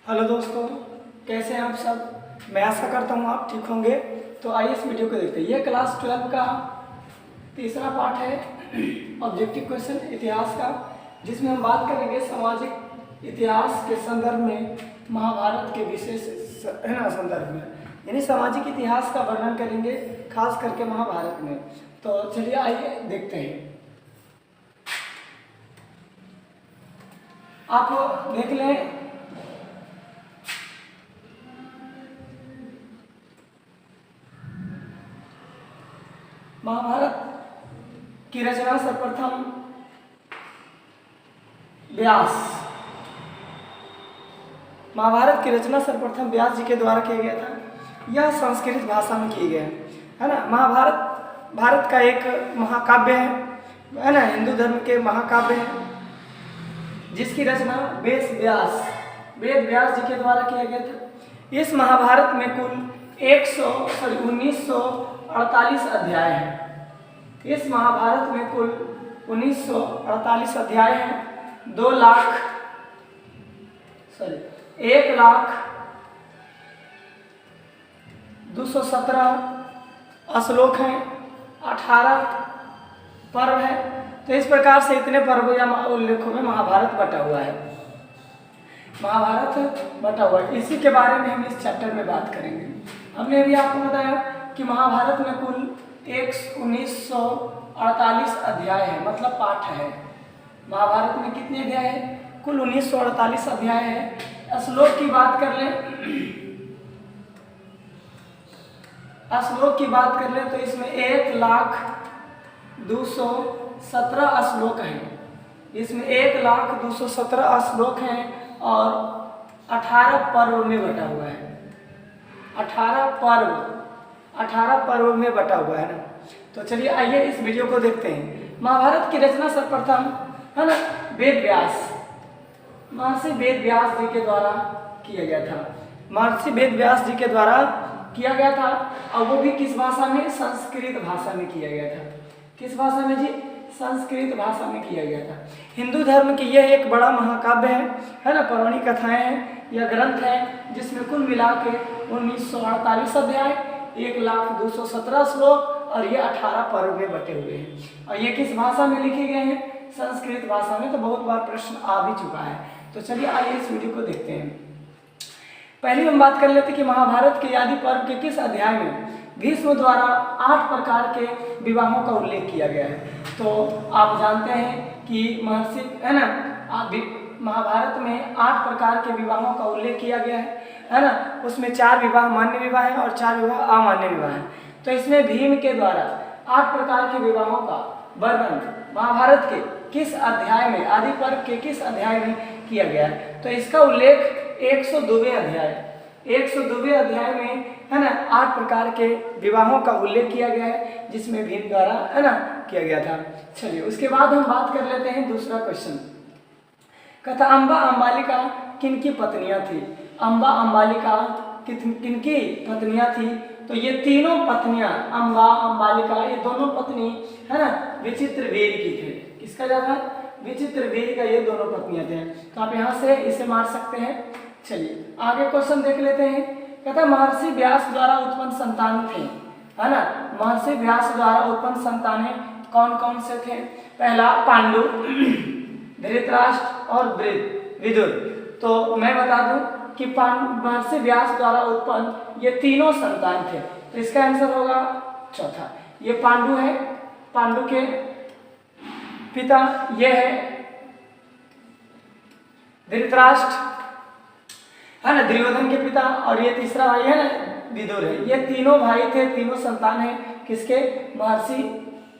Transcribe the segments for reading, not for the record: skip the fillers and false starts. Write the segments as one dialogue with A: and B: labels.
A: Hello दोस्तों, कैसे हैं आप सब। मैं आशा करता हूँ आप ठीक होंगे। तो आइए इस वीडियो को देखते हैं। ये क्लास 12 का तीसरा पार्ट है ऑब्जेक्टिव क्वेश्चन इतिहास का, जिसमें हम बात करेंगे सामाजिक इतिहास के संदर्भ में महाभारत के विशेष संदर्भ में, यानी सामाजिक इतिहास का वर्णन करेंगे खास करके महाभारत में। तो चलिए आइए देखते हैं। आप देख लें, महाभारत की रचना सर्वप्रथम महाभारत की रचना सर्वप्रथम व्यास जी के द्वारा किया गया था। यह संस्कृत भाषा में की गई है ना। महाभारत भारत का एक महाकाव्य है ना, हिंदू धर्म के महाकाव्य है, जिसकी रचना वेद व्यास जी के द्वारा किया गया था। इस महाभारत में कुल 1948 अध्याय हैं। इस महाभारत में कुल 1948 अध्याय हैं। 1,02,17 श्लोक हैं, 18 पर्व है। तो इस प्रकार से इतने पर्व या उल्लेखों में महाभारत बटा हुआ है। इसी के बारे में हम इस चैप्टर में बात करेंगे। हमने अभी आपको बताया कि महाभारत में कुल 1948 अध्याय है, मतलब पाठ है। महाभारत में कितने अध्याय है? कुल 1948 अध्याय है। श्लोक की बात कर लें तो इसमें 1,02,17 श्लोक हैं। इसमें 1,02,17 श्लोक हैं और 18 पर्व में बटा हुआ है। 18 पर्व में बटा हुआ है ना। तो चलिए आइए इस वीडियो को देखते हैं। महाभारत की रचना सर्वप्रथम है ना महर्षि वेद व्यास जी के द्वारा किया गया था। और वो भी किस भाषा में? संस्कृत भाषा में किया गया था। किस भाषा में जी? संस्कृत भाषा में किया गया था। हिंदू धर्म की यह एक बड़ा महाकाव्य है ना, पौराणिक कथाएं हैं, यह ग्रंथ है जिसमें कुल मिला के 1948 अध्याय, 1,02,17 श्लोक और ये 18 पर्व में बटे हुए हैं। और ये किस भाषा में लिखे गए हैं? संस्कृत भाषा में। तो बहुत बार प्रश्न आ भी चुका है। तो चलिए आइए इस वीडियो को देखते हैं। पहले हम बात कर लेते हैं कि महाभारत के आदि पर्व के किस अध्याय में भीष्म द्वारा 8 प्रकार के विवाहों का उल्लेख किया गया है। तो आप जानते हैं कि महर्षि है ना, महाभारत में 8 प्रकार के विवाहों का उल्लेख किया गया है ना। उसमें 4 विवाह मान्य विवाह हैं और 4 विवाह अमान्य विवाह हैं। तो इसमें भीम के द्वारा 8 प्रकार के विवाहों का वर्णन महाभारत के किस अध्याय में, आदि पर्व के किस अध्याय में किया गया है? तो इसका उल्लेख 102वें अध्याय में है ना 8 प्रकार के विवाहों का उल्लेख किया गया है, जिसमें भीम द्वारा है ना किया गया था। चलिए उसके बाद हम बात कर लेते हैं दूसरा क्वेश्चन। कहता अम्बा अम्बालिका किनकी पत्नियां थी? अम्बा अम्बालिका किनकी पत्नियां थी? तो ये तीनों पत्नियां, अम्बा अम्बालिका, ये दोनों पत्नी है ना विचित्रवीर की थे। किसका जाता? विचित्रवीर का ये दोनों पत्नियां थे। तो आप यहाँ से इसे मार सकते हैं। चलिए आगे क्वेश्चन देख लेते हैं। कहता महर्षि व्यास द्वारा उत्पन्न संतान थे, है ना। महर्षि व्यास द्वारा उत्पन्न संतानें कौन कौन से थे? पहला पांडु, धृतराष्ट्र और विदुर। तो मैं बता दूं कि महर्षि व्यास द्वारा उत्पन्न ये तीनों संतान थे। तो इसका आंसर होगा चौथा। ये पांडु है, पांडु के पिता ये है धृतराष्ट्र है ना, दुर्योधन के पिता, और ये तीसरा भाई है ना विदुर है। ये तीनों भाई थे, तीनों संतान है किसके? महर्षि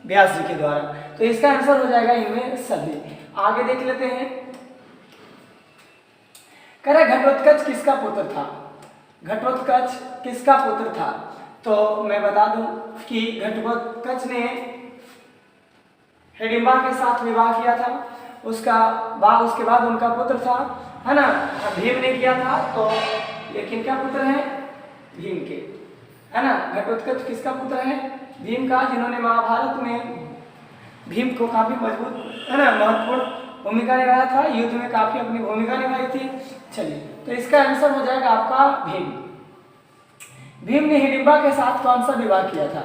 A: व्यास जी के द्वारा। तो इसका आंसर हो जाएगा इनमें सभी। आगे देख लेते हैं। कह रहा घटोत्कच किसका पुत्र था? घटोत्कच किसका पुत्र था? तो मैं बता दूं कि घटोत्कच ने हिडिंबा के साथ विवाह किया था। उसके बाद उनका पुत्र था है ना, भीम ने किया था। तो ये किनका पुत्र है? भीम के, है ना। घटोत्कच किसका पुत्र है? भीम का, जिन्होंने महाभारत में भीम को काफी मजबूत है ना महत्वपूर्ण भूमिका निभाया था, युद्ध में काफी अपनी भूमिका निभाई थी। चलिए, तो इसका आंसर हो जाएगा आपका भीम। भीम ने हिडिंबा के साथ कौन सा विवाह किया था?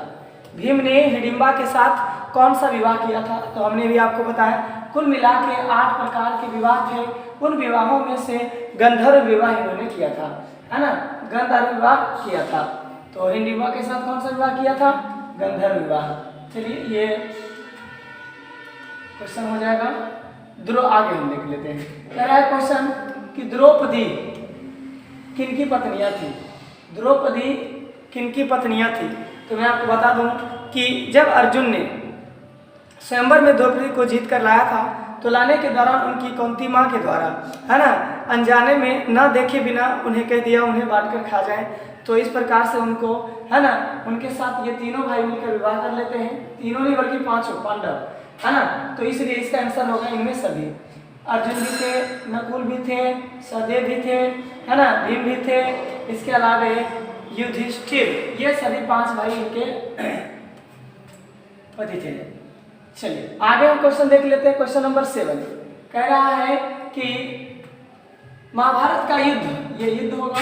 A: भीम ने हिडिंबा के साथ कौन सा विवाह किया था? तो हमने भी आपको बताया कुल मिला के 8 प्रकार के विवाह थे। उन विवाहों में से गंधर्व विवाह इन्होंने किया था, है ना, गंधर्व विवाह किया था। तो हिडिंबा के साथ कौन सा विवाह किया था? गंधर्व विवाह। चलिए, ये क्वेश्चन हो जाएगा। आगे हम देख लेते हैं। कह रहा है क्वेश्चन कि द्रौपदी किनकी पत्नियां थी? द्रौपदी किनकी पत्नियां थी? तो मैं आपको बता दूं कि जब अर्जुन ने स्वयंवर में द्रौपदी को जीत कर लाया था, तो लाने के दौरान उनकी कुंती माँ के द्वारा, है ना, अनजाने में न देखे बिना उन्हें कह दिया उन्हें बांट कर खा जाए। तो इस प्रकार से उनको, है ना, उनके साथ ये तीनों भाई मिलकर विवाह कर लेते हैं। तीनों नहीं बल्कि 5 पांडव, है ना। तो इसलिए इसका आंसर होगा इनमें सभी। अर्जुन भी थे, नकुल भी थे, सहदेव भी थे, है ना, भीम भी थे, इसके अलावा युधिष्ठिर, ये सभी 5 भाई इनके पति थे। चलिए, आगे हम क्वेश्चन देख लेते हैं। क्वेश्चन नंबर 7 कह रहा है कि महाभारत का युद्ध, ये युद्ध होगा,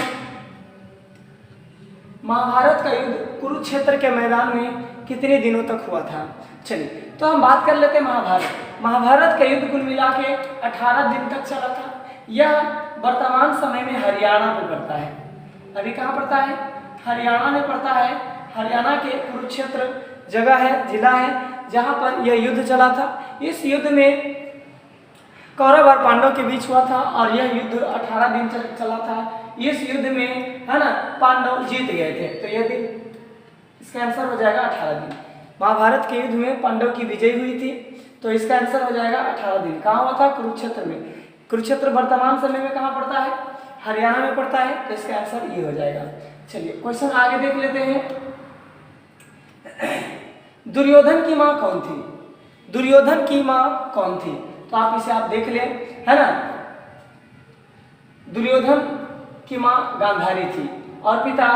A: महाभारत का युद्ध कुरुक्षेत्र के मैदान में कितने दिनों तक हुआ था? चलिए, तो हम बात कर लेते हैं महाभारत। महाभारत का युद्ध कुल मिला के 18 दिन तक चला था। यह वर्तमान समय में हरियाणा में पड़ता है। अभी कहाँ पड़ता है? हरियाणा में पड़ता है। हरियाणा के कुरुक्षेत्र जगह है, जिला है, जहाँ पर यह युद्ध चला था। इस युद्ध में कौरव और पांडव के बीच हुआ था और यह युद्ध 18 दिन चला था। इस युद्ध में, है ना, पांडव जीत गए थे। तो यह दिन, इसका आंसर हो जाएगा 18 दिन। महाभारत के युद्ध में पांडव की विजय हुई थी, तो इसका आंसर हो जाएगा 18 दिन। कहाँ हुआ था? कुरुक्षेत्र में। कुरुक्षेत्र वर्तमान समय में कहाँ पड़ता है? हरियाणा में पड़ता है। तो इसका आंसर ये हो जाएगा। चलिए, क्वेश्चन आगे देख लेते हैं। दुर्योधन की माँ कौन थी? दुर्योधन की माँ कौन थी? तो आप इसे आप देख लें, है ना। दुर्योधन की माँ गांधारी थी और पिता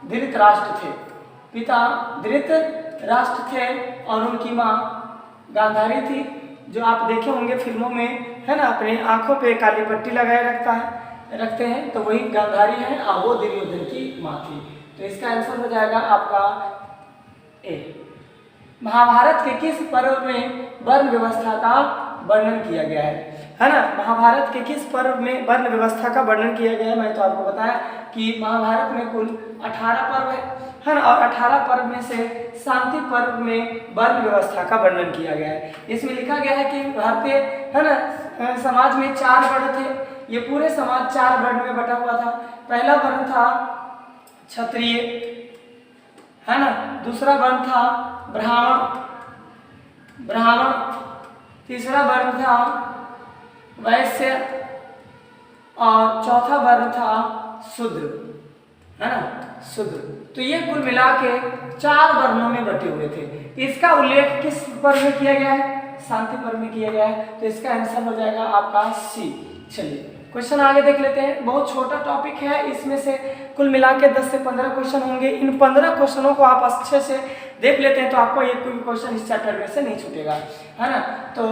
A: धृतराष्ट्र थे। पिता धृतराष्ट्र थे और उनकी माँ गांधारी थी, जो आप देखे होंगे फिल्मों में, है ना, अपने आंखों पे काली पट्टी लगाए रखते हैं, तो वही गांधारी है और वो दुर्योधन की माँ थी। तो इसका आंसर हो जाएगा आपका ए। महाभारत के किस पर्व में वर्ण व्यवस्था का वर्णन किया गया है ना। महाभारत के किस पर्व में वर्ण व्यवस्था का वर्णन किया गया है? मैं तो आपको बताया कि महाभारत में कुल 18 पर्व है ना, और 18 पर्व में से शांति पर्व में वर्ण व्यवस्था का वर्णन किया गया है। इसमें लिखा गया है कि भारतीय, है ना, समाज में 4 वर्ण थे। ये पूरे समाज 4 वर्ण में बटा हुआ था। पहला वर्ण था क्षत्रिय, है ना, दूसरा वर्ण था ब्राह्मण, तीसरा वर्ण था वैश्य और चौथा वर्ण था शूद्र, है ना, शूद्र। तो ये कुल मिला के 4 वर्णों में बटे हुए थे। इसका उल्लेख किस पर्व में किया गया है? शांति पर्व में किया गया है। तो इसका आंसर हो जाएगा आपका सी। चलिए, क्वेश्चन आगे देख लेते हैं। बहुत छोटा टॉपिक है, इसमें से कुल मिला के 10 से 15 क्वेश्चन होंगे। इन 15 क्वेश्चनों को आप अच्छे से देख लेते हैं तो आपको एक कोई क्वेश्चन इस चैप्टर में से नहीं छूटेगा, है ना। तो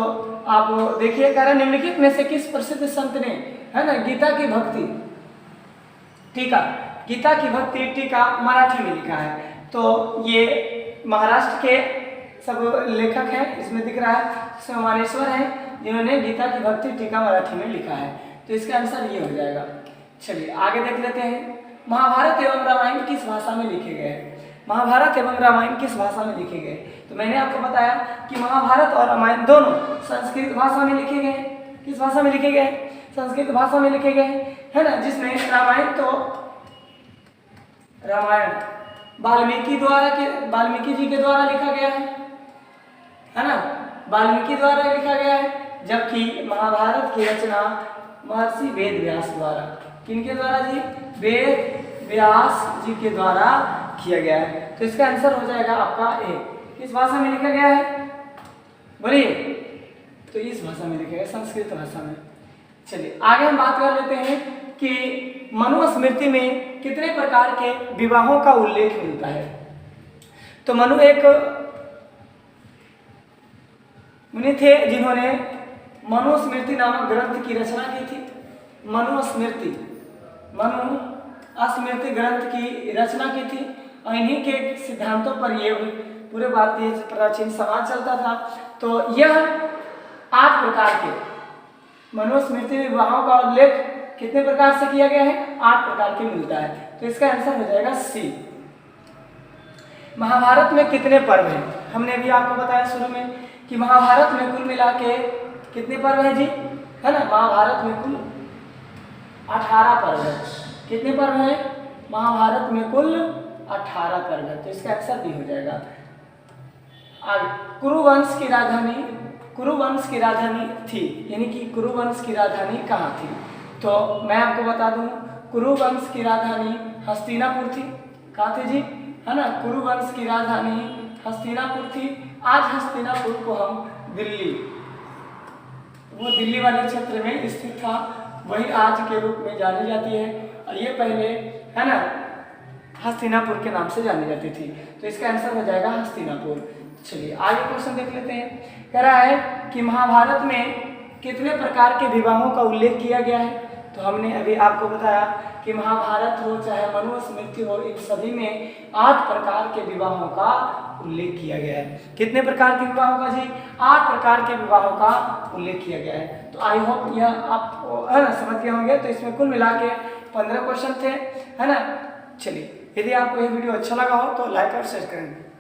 A: आप देखिए, कह रहे निम्नलिखित में से किस प्रसिद्ध संत ने, है ना, गीता की भक्ति टीका मराठी में लिखा है? तो ये महाराष्ट्र के सब लेखक हैं, इसमें दिख रहा है सोमानेश्वर हैं, जिन्होंने गीता की भक्ति टीका मराठी में लिखा है। तो इसका आंसर ये हो जाएगा। चलिए, आगे देख लेते हैं। महाभारत एवं रामायण किस भाषा में लिखे गए हैं? महाभारत एवं रामायण किस भाषा में लिखे गए? तो मैंने आपको बताया कि महाभारत और रामायण दोनों संस्कृत भाषा में लिखे गए। किस भाषा में लिखे गए? संस्कृत भाषा में लिखे गए, है ना। जिसमें रामायण वाल्मीकि जी के द्वारा लिखा गया है ना, वाल्मीकि द्वारा लिखा गया है। जबकि महाभारत की रचना महर्षि वेद व्यास द्वारा, किनके द्वारा जी? वेद व्यास जी के द्वारा किया गया है। तो इसका आंसर हो जाएगा आपका ए। किस भाषा में लिखा गया है? बोलिए। तो इस भाषा में लिखा गया, संस्कृत भाषा में। चलिए, आगे हम बात कर लेते हैं कि मनुस्मृति में कितने प्रकार के विवाहों का उल्लेख मिलता है। तो मनु एक मुनि थे जिन्होंने मनुस्मृति नामक ग्रंथ की रचना की थी? मनुस्मृति ग्रंथ की रचना की थी। और इन्हीं के सिद्धांतों पर ये पूरे भारतीय प्राचीन समाज चलता था। तो यह 8 प्रकार के मनुस्मृति में विवाहों का उल्लेख कितने प्रकार से किया गया है? 8 प्रकार के मिलता है। तो इसका आंसर हो जाएगा सी। महाभारत में कितने पर्व हैं? हमने भी आपको बताया शुरू में कि महाभारत में कुल मिला के कितने पर्व हैं जी, है ना? महाभारत में कुल 18 पर्व है। कितने पर्व हैं? महाभारत में कुल 18 पर्व है। तो इसका आंसर भी हो जाएगा। आगे, कुरुवंश की राजधानी थी, यानी कि कुरुवंश की राजधानी कहाँ थी? तो मैं आपको बता दूं, कुरुवंश की राजधानी हस्तिनापुर थी। कहाँ थी जी, है ना? कुरुवंश की राजधानी हस्तिनापुर थी। आज हस्तिनापुर को हम दिल्ली वाले क्षेत्र में स्थित था, वही आज के रूप में जानी जाती है। और ये पहले, है ना, हस्तिनापुर के नाम से जानी जाती थी। तो इसका आंसर हो जाएगा हस्तिनापुर। चलिए आगे क्वेश्चन देख लेते हैं। कह रहा है कि महाभारत में कितने प्रकार के विवाहों का उल्लेख किया गया है? तो हमने अभी आपको बताया कि महाभारत हो चाहे मनुस्मृति हो, इन सभी में 8 प्रकार के विवाहों का उल्लेख किया गया है। कितने प्रकार के विवाहों का जी? 8 प्रकार के विवाहों का उल्लेख किया गया है। तो आई होप यह आप, है ना, समझ गए होंगे। तो इसमें कुल मिला के 15 क्वेश्चन थे, है ना। चलिए, यदि आपको यह वीडियो अच्छा लगा हो तो लाइक और शेयर करें।